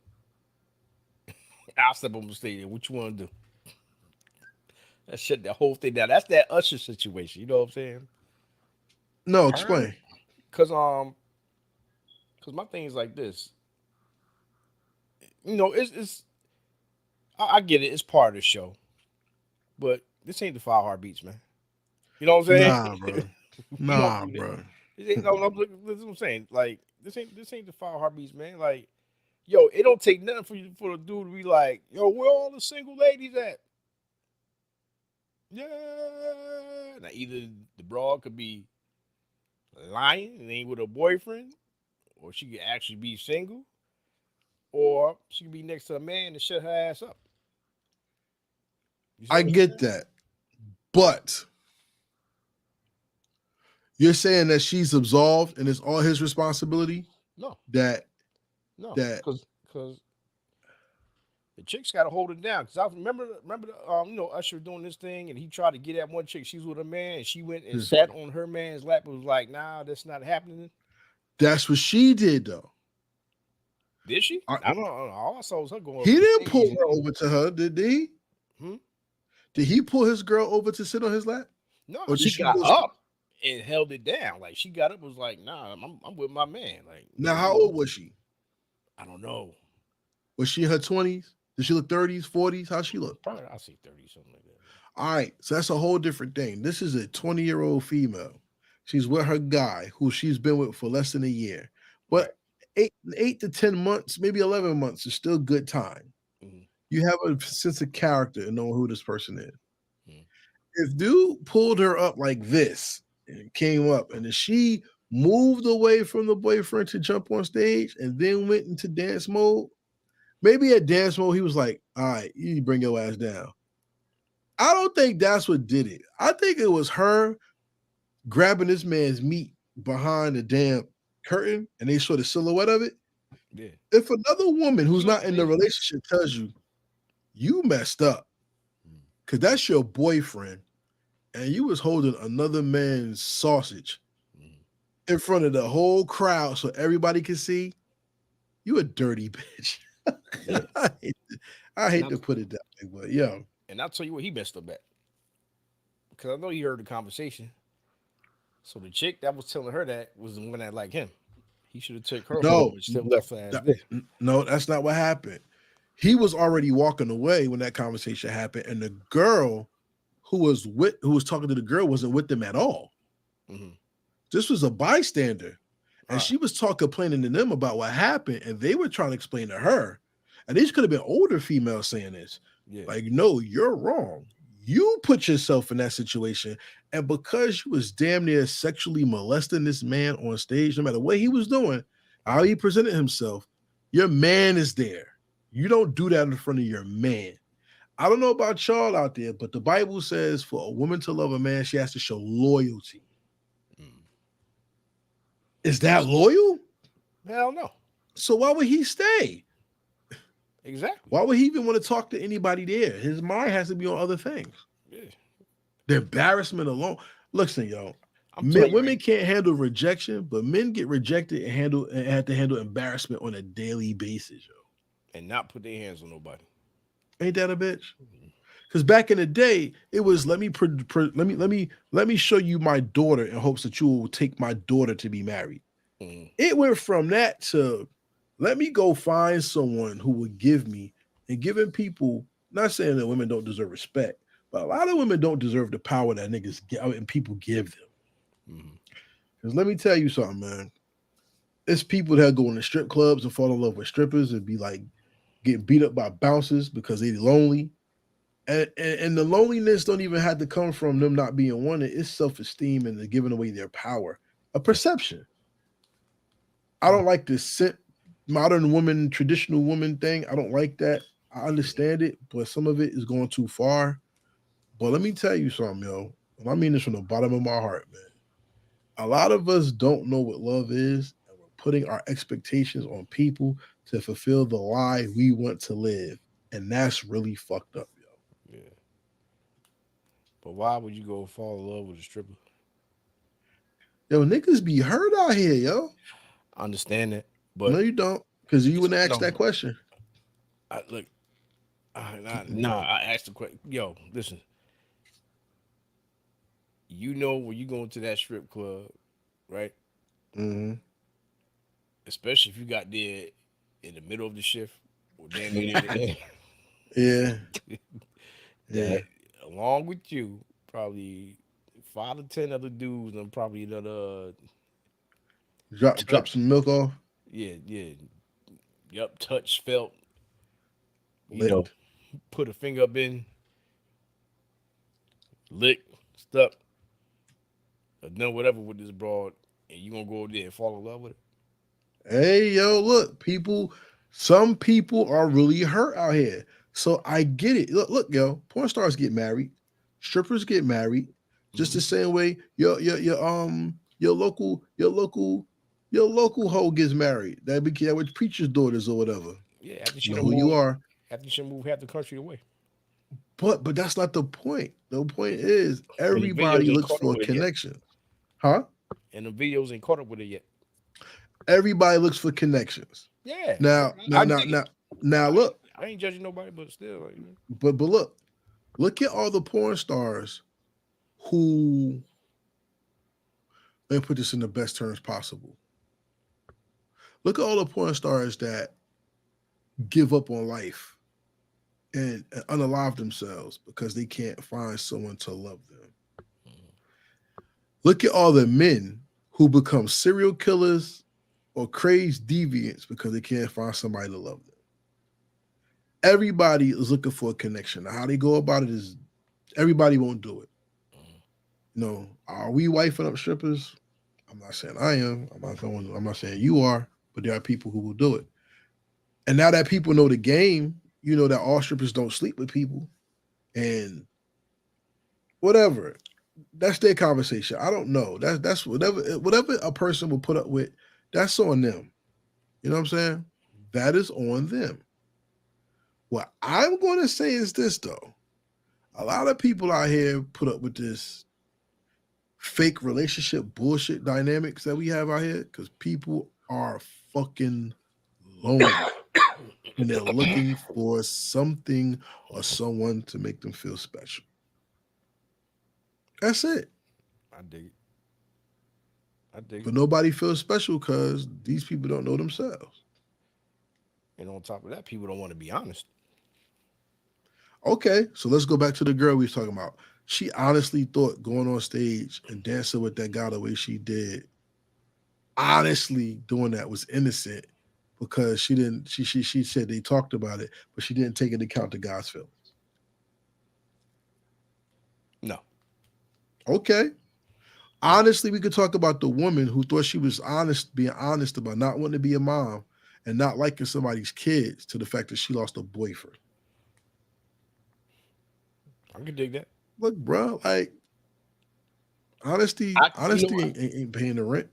I'll step on the stage. What you want to do? That shut the whole thing down. That's that Usher situation. You know what I'm saying? No, Her, explain. cause cause my thing is like this. It's I get it. It's part of the show, but this ain't the Five Heartbeats, man. You know what I'm saying? Nah, bro. We don't Nah, do that. bro. No, this is what I'm saying. Like this ain't the Five Heartbeats, man. Like, yo, it don't take nothing for the dude to be like, yo, where all the single ladies at? Yeah. Now either the broad could be lying and ain't with her boyfriend, or she could actually be single, or she could be next to a man and shut her ass up. You see I what I'm get saying? that. But you're saying that she's absolved and it's all his responsibility? No, That no, that because the chicks got to hold it down. Because I remember Usher doing this thing, and he tried to get at one chick. She's with a man, and she went and sat on her man's lap and was like, "Nah, that's not happening." That's what she did though. Did she? I, I don't know. All I saw was her going up he on didn't pull stage. her over to her, did he? Hmm? Did he pull his girl over to sit on his lap, No, or did she she got go? up and held it down. Like she got up and was like, "Nah, I'm with my man." Like Now, how old was she? I don't know. Was she in her 20s? Did she look 30s, 40s? How she look? Probably I see 30 something like that. All right, so that's a whole different thing. This is a 20-year-old female. She's with her guy who she's been with for less than a year. Right. But eight to 10 months, maybe 11 months is still good time. Mm-hmm. You have a sense of character and knowing who this person is. Mm-hmm. If dude pulled her up like this and came up, and then she moved away from the boyfriend to jump on stage and then went into dance mode, maybe at dance mode he was like, all right, you need to bring your ass down. I don't think that's what did it. I think it was her grabbing this man's meat behind the damn curtain and they saw the silhouette of it. Yeah. If another woman who's She was not in the amazing. relationship tells you, you messed up Mm. because that's your boyfriend and you was holding another man's sausage Mm. in front of the whole crowd so everybody can see, you a dirty bitch. Yeah. I And hate I to put it that way, but yo, and I'll tell you what he messed up at. Because I know he heard the conversation. So the chick that was telling her that was the one that liked him. He should have took her home no, and still left her ass that- there. no, that's not what happened. He was already walking away when that conversation happened, and the girl who was talking to the girl wasn't with them at all. Mm-hmm. This was a bystander, and Right. she was complaining to them about what happened, and they were trying to explain to her. And these could have been older females saying this, Yeah. like, "No, you're wrong. You put yourself in that situation, and because you was damn near sexually molesting this man on stage, no matter what he was doing, how he presented himself, your man is there. You don't do that in front of your man." I don't know about y'all out there, but the Bible says for a woman to love a man, she has to show loyalty. Mm. Is that loyal? Hell no. So why would he stay? Exactly. Why would he even want to talk to anybody there? His mind has to be on other things. Yeah. The embarrassment alone. Listen, yo, I'm telling you, women right? can't handle rejection, but men get rejected and have to handle embarrassment on a daily basis, yo. And not put their hands on nobody. Ain't that a bitch? Because back in the day, it was let me show you my daughter in hopes that you will take my daughter to be married. Mm. It went from that to let me go find someone who would give me and giving people. Not saying that women don't deserve respect, but a lot of women don't deserve the power that niggas get and people give them. Mm. Because let me tell you something, man. It's people that go into strip clubs and fall in love with strippers and be like getting beat up by bouncers because they lonely. And the loneliness don't even have to come from them not being wanted. It's self-esteem and they're giving away their power. A perception. I don't like this modern woman, traditional woman thing. I don't like that. I understand it, but some of it is going too far. But let me tell you something, yo. And I mean this from the bottom of my heart, man. A lot of us don't know what love is, and we're putting our expectations on people to fulfill the lie we want to live. And that's really fucked up, yo. Yeah. But why would you go fall in love with a stripper? Yo, niggas be hurt out here, yo. I understand that, No, but you don't. Because you wouldn't ask no. that question. Look, nah. I asked the question. Yo, listen. You know when you go into that strip club, right? Mm-hmm. Especially if you got there in the middle of the shift or damn near the end, Yeah. Yeah. that along with you, probably 5 to 10 other dudes and probably another Drop some milk off. yeah, yup, touch, felt, Licked. put a finger up in, lick, stuck, or done whatever with this broad, and you gonna go there and fall in love with it. Hey, yo, look, some people are really hurt out here. So I get it. Look, yo, porn stars get married, strippers get married, just the Mm-hmm. same way your local hoe gets married. That be with preacher's daughters or whatever. Yeah, after she Know done who you moved, are. after she moved half the country away, But that's not the point. The point is and the videos everybody ain't looks caught up for a with it yet, connection. Huh? and the videos ain't caught up with it yet. Everybody looks for connections. Yeah, Now, now, I now, dig it. now, now, I, look, I ain't judging nobody, but still, like, but look at all the porn stars who, let me put this in the best terms possible. Look at all the porn stars that give up on life and unalive themselves because they can't find someone to love them. Look at all the men who become serial killers or crazed deviants because they can't find somebody to love them. Everybody is looking for a connection. Now, how they go about it is everybody won't do it. Are we wifing up strippers? I'm not saying I am. I'm not saying you are, but there are people who will do it. And now that people know the game, you know that all strippers don't sleep with people and whatever. That's their conversation. I don't know. That's whatever a person will put up with, that's on them. You know what I'm saying? That is on them. What I'm going to say is this though. A lot of people out here put up with this fake relationship bullshit dynamics that we have out here because people are fucking lonely and they're looking for something or someone to make them feel special. That's it. I dig it. I dig But it. nobody feels special because these people don't know themselves. And on top of that, people don't want to be honest. Okay, so let's go back to the girl we was talking about. She honestly thought going on stage and dancing with that guy the way she did, honestly doing that was innocent because she didn't. She said they talked about it, but she didn't take into account the guy's feelings. No, Okay, no. honestly, we could talk about the woman who thought she was honest, being honest about not wanting to be a mom and not liking somebody's kids to the fact that she lost a boyfriend. I can dig that. Look, bro, like honesty, You know honesty what? ain't paying the rent.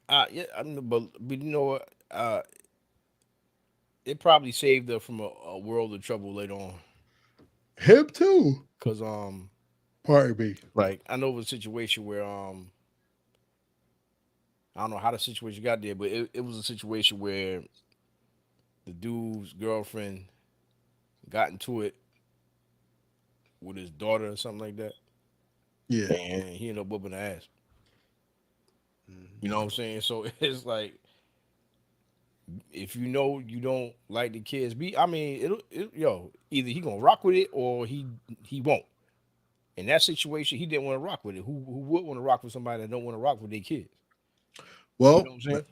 Yeah, but you know what? It probably saved her from a world of trouble later on. Him too. Cause Pardon me. like I know of a situation where I don't know how the situation got there, but it was a situation where the dude's girlfriend got into it with his daughter or something like that, Yeah. and he ended up whooping her ass. You Mhm. know what I'm saying? So it's like if you know you don't like the kids, I mean, either he gonna rock with it or he won't. In that situation, he didn't want to rock with it. Who would want to rock with somebody that don't want to rock with their kids? You know Well, what I'm that, saying?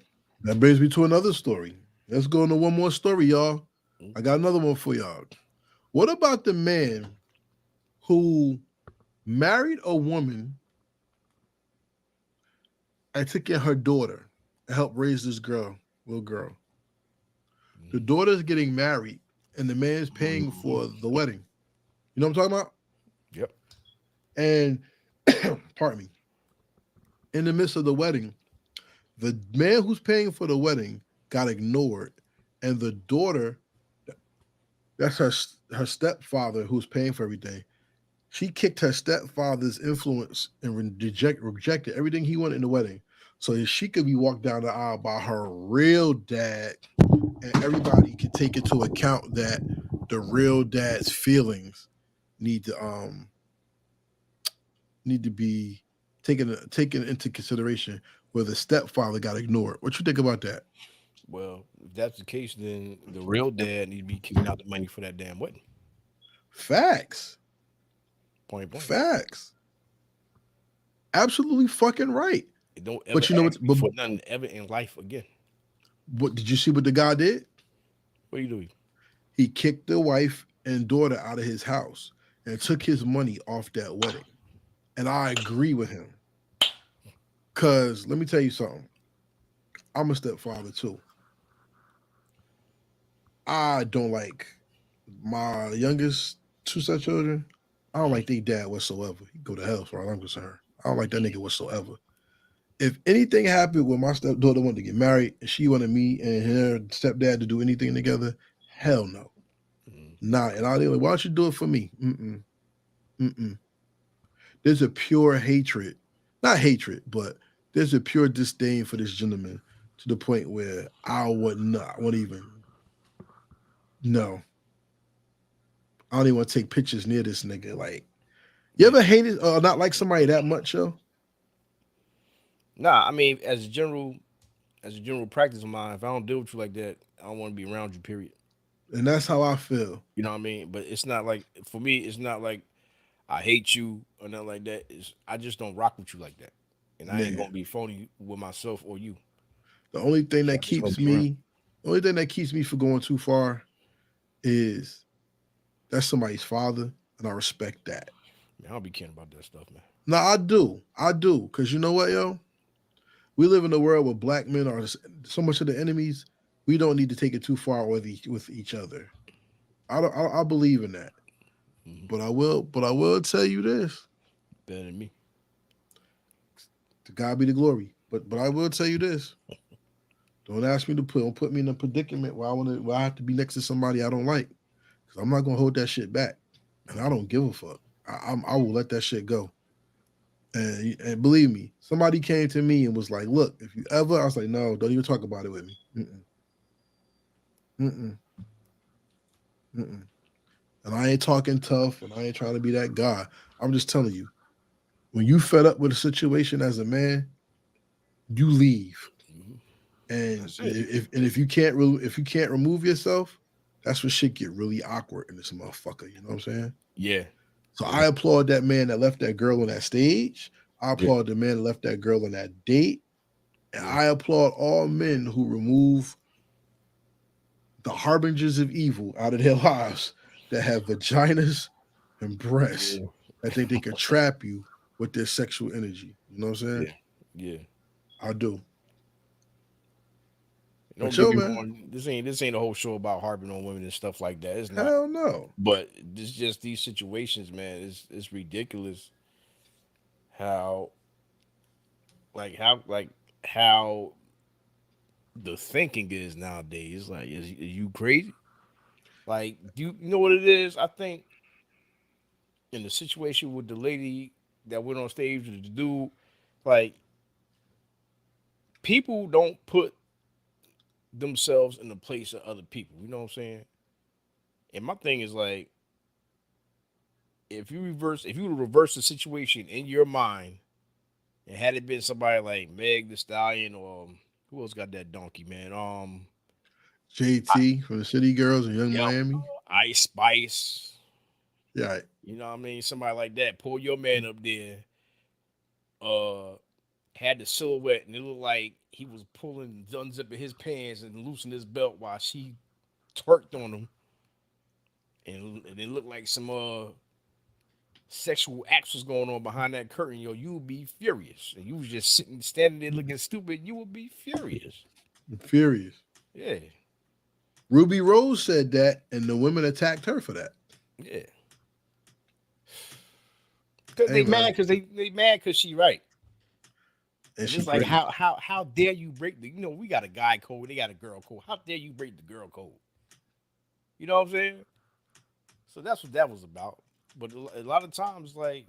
that brings me to another story. Let's go into one more story, y'all. Mm. I got another one for y'all. What about the man who married a woman and took in her daughter and helped raise this little girl? The daughter's getting married and the man's paying for the wedding. You know what I'm talking about? Yep. And pardon me. In the midst of the wedding, the man who's paying for the wedding got ignored, and the daughter, that's her stepfather who's paying for everything. She kicked her stepfather's influence and rejected everything he wanted in the wedding, so that she could be walked down the aisle by her real dad, and everybody could take into account that the real dad's feelings need to be taken into consideration where the stepfather got ignored. What you think about that? Well, if that's the case, then the real dad need to be kicking out the money for that damn wedding. Facts. Point blank. Facts. Absolutely fucking right. And don't ever But you know what? ask me for nothing ever in life again. What did you see what the guy did? What are you doing? He kicked the wife and daughter out of his house and took his money off that wedding. And I agree with him. Cause let me tell you something. I'm a stepfather too. I don't like my youngest two stepchildren. I don't like their dad whatsoever. He go to hell as far as I'm concerned. I don't like that nigga whatsoever. If anything happened when my stepdaughter wanted to get married and she wanted me and her stepdad to do anything together, hell no. Mm. Nah, and I'll be like, why don't you do it for me? Mm-mm. Mm-mm. There's a pure hatred. Not hatred, but there's a pure disdain for this gentleman to the point where I would not want to even no. I don't even want to take pictures near this nigga. Like, you Yeah. ever hated or not like somebody that much, yo? Nah, I mean, as a general practice of mine, if I don't deal with you like that, I don't want to be around you. Period. And that's how I feel. You know what I mean? But it's not like for me. It's not like I hate you or nothing like that. It's I just don't rock with you like that, and I ain't Yeah. gonna be phony with myself or you. The only thing So that I just don't keeps be around. me, the only thing that keeps me from going too far is that's somebody's father, and I respect that. Man, I don't be caring about that stuff, man. Now I do, because you know what, yo? We live in a world where black men are so much of the enemies. We don't need to take it too far with each other. I don't. I believe in that, Hmm. but I will tell you this: Better than me. to God be the glory. But I will tell you this: don't ask me to don't put me in a predicament where I have to be next to somebody I don't like, because I'm not gonna hold that shit back, and I Hmm. don't give a fuck. I will let that shit go. And believe me, somebody came to me and was like, "Look, if you ever," I was like, "No, don't even talk about it with me." Mm-mm, mm-mm, mm-mm. And I ain't talking tough, and I ain't trying to be that guy. I'm just telling you, when you fed up with a situation as a man, you leave. Hmm. And That's it. if if you can't remove yourself, that's when shit get really awkward in this motherfucker. You know what I'm saying? Yeah. So Yeah. I applaud that man that left that girl on that stage. I Yeah. applaud the man that left that girl on that date. And Yeah. I applaud all men who remove the harbingers of evil out of their lives that have vaginas and breasts Yeah. that think they can trap you with their sexual energy. You know what I'm saying? Yeah. Yeah. I do. Don't But get yo, me man, wrong. This ain't a whole show about harping on women and stuff like that. It's not. hell no. But it's just these situations, man. It's ridiculous how how the thinking is nowadays. Like, is you crazy? Like, you know what it is? I think in the situation with the lady that went on stage with the dude, like people don't put themselves in the place of other people. You know what I'm saying? And my thing is like, if you were to reverse the situation in your mind, and had it been somebody like Meg the Stallion or who else got that donkey man? I, JT from the City Girls and Young yep, Miami. Ice Spice. Yeah, You know what I mean? Somebody like that. Pull your man up there. Uh, had the silhouette, and it looked like he was pulling unzipping his pants and loosening his belt while she twerked on him, and it looked like some sexual acts was going on behind that curtain. Yo, you would be furious. And you was just sitting, standing there looking stupid. You would be furious. I'm furious. Yeah, Ruby Rose said that, and the women attacked her for that. yeah. Cause I they ain't mad gonna, because they mad because she right. and And she it's like pretty. how dare you break the we got a guy code, they got a girl code. How dare you break the girl code? You know what I'm saying? So that's what that was about. But a lot of times, like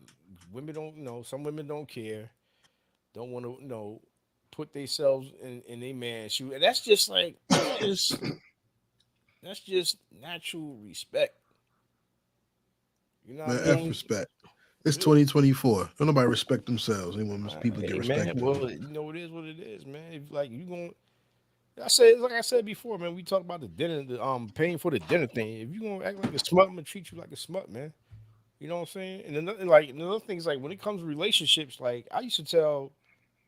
women don't some women don't care, don't want to put themselves in a man's shoe, and that's just like that's just natural respect. You know what I Man, F mean? respect. It's Yeah. 2024. Don't nobody respect themselves. They want people to get Hey man, respected. well it is what it is, man. If like you going I said, like I said before, man. We talked about the dinner, the paying for the dinner thing. If you gonna act like a smut, I'm gonna treat you like a smut, man. You know what I'm saying? And another thing is like when it comes to relationships, like I used to tell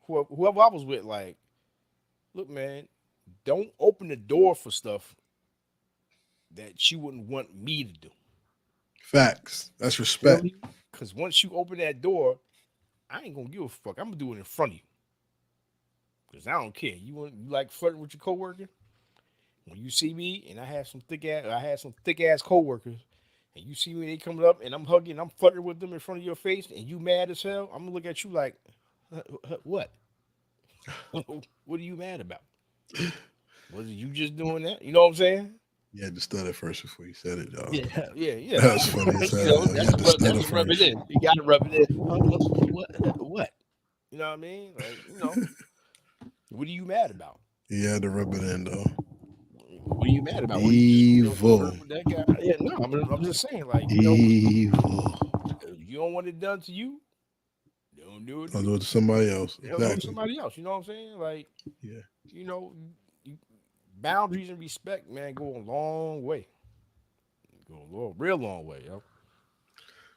whoever I was with, like, look, man, don't open the door for stuff that you wouldn't want me to do. Facts. That's Feel respect. me? Because once you open that door, I ain't gonna give a fuck. I'm gonna do it in front of you. Because I don't care. You like flirting with your coworker? When you see me and I had some thick ass coworkers, and you see me they coming up and I'm hugging, I'm flirting with them in front of your face, and you mad as hell, I'm gonna look at you like, what? What are you mad about? Was it you just doing that? You know what I'm saying? You had to stutter first before you said it, though. Yeah, yeah, yeah. That's funny as hell. You That's had to to rub, stutter that's to rub it first. in. You gotta rub it in. What? You know what I mean? Like, what are you mad about? Yeah, to rub it in though. What are you mad about? What are you just Evil. hurt with that guy? Yeah, no, I'm just saying, like, Evil. if you don't want it done to you, don't do it to I'll me. do it to somebody else. Don't do it to Exactly. somebody else. You know what I'm saying? Like, Yeah. you know, you, boundaries and respect, man, go a long way. Go a real long way, yo.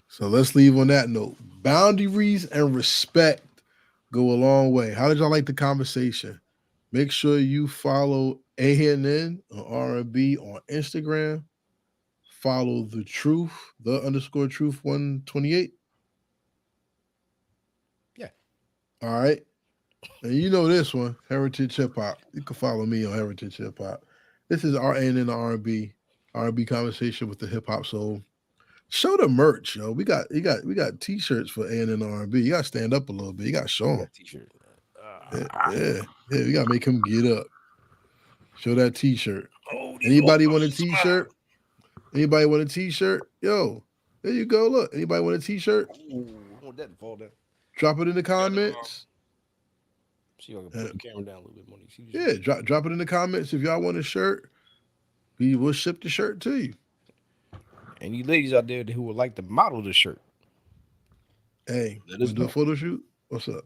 So let's leave on that note. Boundaries and respect go a long way. How did y'all like the conversation? Make sure you follow ANN or R&B on Instagram. Follow the truth, the underscore truth 128. Yeah. All right. And you know this one, Heritage Hip Hop. You can follow me on Heritage Hip Hop. This is our ANN R&B, R&B conversation with the hip hop soul. Show the merch, yo. We got t-shirts for A&N R&B. You gotta stand up a little bit. You gotta show We him. got t-shirt. Yeah, yeah, yeah. We gotta make him get up. Show that t-shirt. Oh, these old Anybody want a brothers of mine. t-shirt? Anybody want a t-shirt? Yo, there you go. Look, anybody want a t-shirt? Oh, I want that to fall down. Drop it in the Got comments. see if I can put Uh, the camera down a little bit more. See this? yeah, drop it in the comments if y'all want a shirt. We will ship the shirt to you. Any ladies out there who would like to model the shirt, Hey, let wanna us do a know. photo shoot? What's up?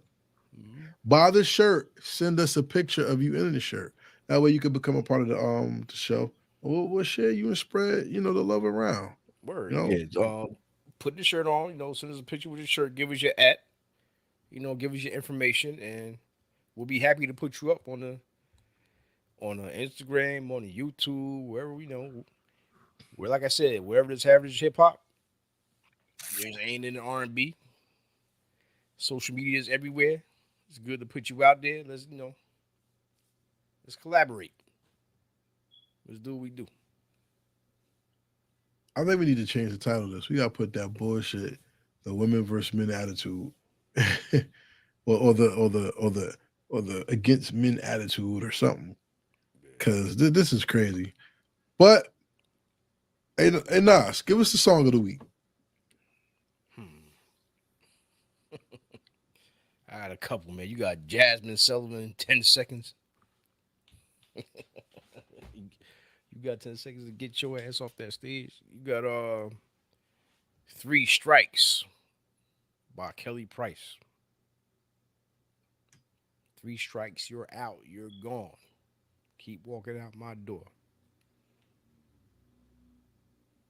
Mhm. Buy the shirt. Send us a picture of you in the shirt. That way you can become a part of the show. We'll share you and spread the love around. Word, You know, yeah. Put the shirt on. Send us a picture with the shirt. Give us your at. Give us your information, and we'll be happy to put you up on the Instagram, on the YouTube, wherever we know. Where, like I said, wherever there's average hip hop, there's ain't in the R&B. Social media is everywhere. It's good to put you out there. Let's collaborate. Let's do what we do. I think we need to change the title of this. We gotta put that bullshit, the women versus men attitude, or the against men attitude or something. Cause this is crazy. But hey Nas, give us the song of the week. Hmm. I got a couple, man. You got Jasmine Sullivan, 10 seconds. You got 10 seconds to get your ass off that stage. You got Three Strikes by Kelly Price. Three strikes, you're out. You're gone. Keep walking out my door.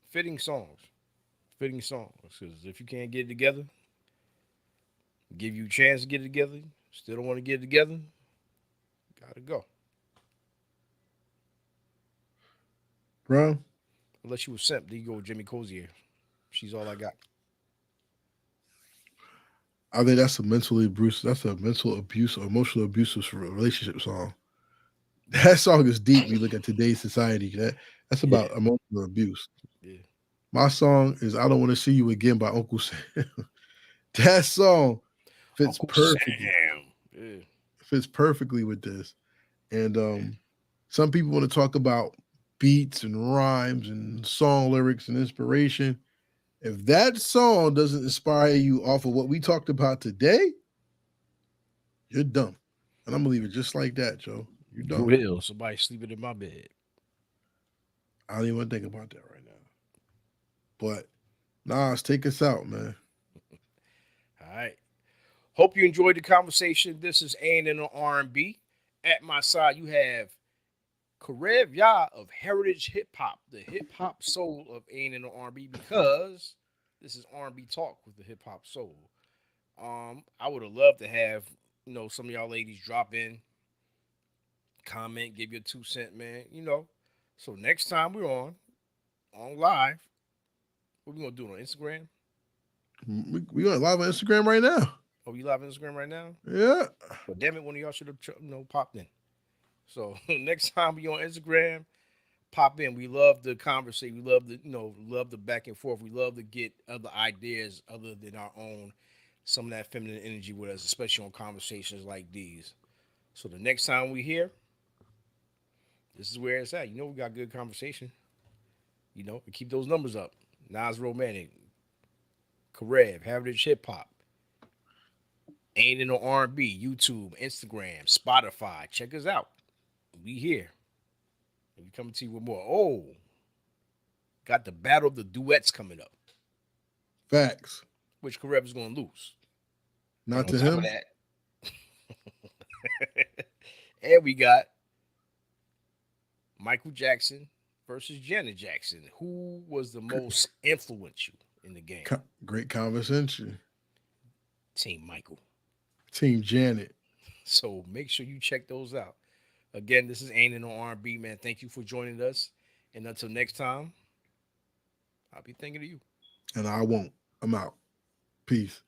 Fitting songs. Fitting songs. Because if you can't get it together, give you a chance to get it together, still don't want to get it together, gotta go. Bro, Unless you a simp, then you go with Jimmy Cozier. She's all I got. I think that's a mentally abuse. That's a mental abuse or emotional abusive relationship song. That song is deep when you look at today's society. That's Yeah, about emotional abuse. yeah. My song is I Don't Want to See You Again by Uncle Sam. That song fits Uncle perfectly. Sam. Yeah. Fits perfectly with this. And some people want to talk about beats and rhymes and song lyrics and inspiration. If that song doesn't inspire you off of what we talked about today, you're dumb. And I'm gonna leave it just like that, Joe. You're Go dumb. to hell. Somebody sleeping in my bed. I don't even want to think about that right now. But Nas, take us out, man. All right. Hope you enjoyed the conversation. This is Ain in the R&B. At my side, you have Karev Yah of Heritage Hip Hop, the hip hop soul of Ain in the R&B, because this is R&B talk with the hip hop soul. I would have loved to have some of y'all ladies drop in, comment, give your 2 cent, man. So next time we're on live, what we gonna do on Instagram? We going live on Instagram right now. Oh, you live on Instagram right now? Yeah. But damn it, one of y'all should have popped in. So next time we on Instagram, pop in. We love the conversation. We love the love the back and forth. We love to get other ideas other than our own. Some of that feminine energy with us, especially on conversations like these. So the next time we here, this is where it's at. We got good conversation. We keep those numbers up. Nas Romantic, Karev, Heritage Hip Hop, Ain't in no R&B, YouTube, Instagram, Spotify. Check us out. we here. And we coming to you with more. Oh, got the battle of the duets coming up, Facts. which Karev is gonna lose. And Not on to top of him. that, and we got Michael Jackson versus Janet Jackson. Who was the most influential in the game? Great conversation. Team Michael. Team Janet. So make sure you check those out. Again, this is Ain't on R&B, man. Thank you for joining us. And until next time, I'll be thinking of you. And I won't. I'm out. Peace.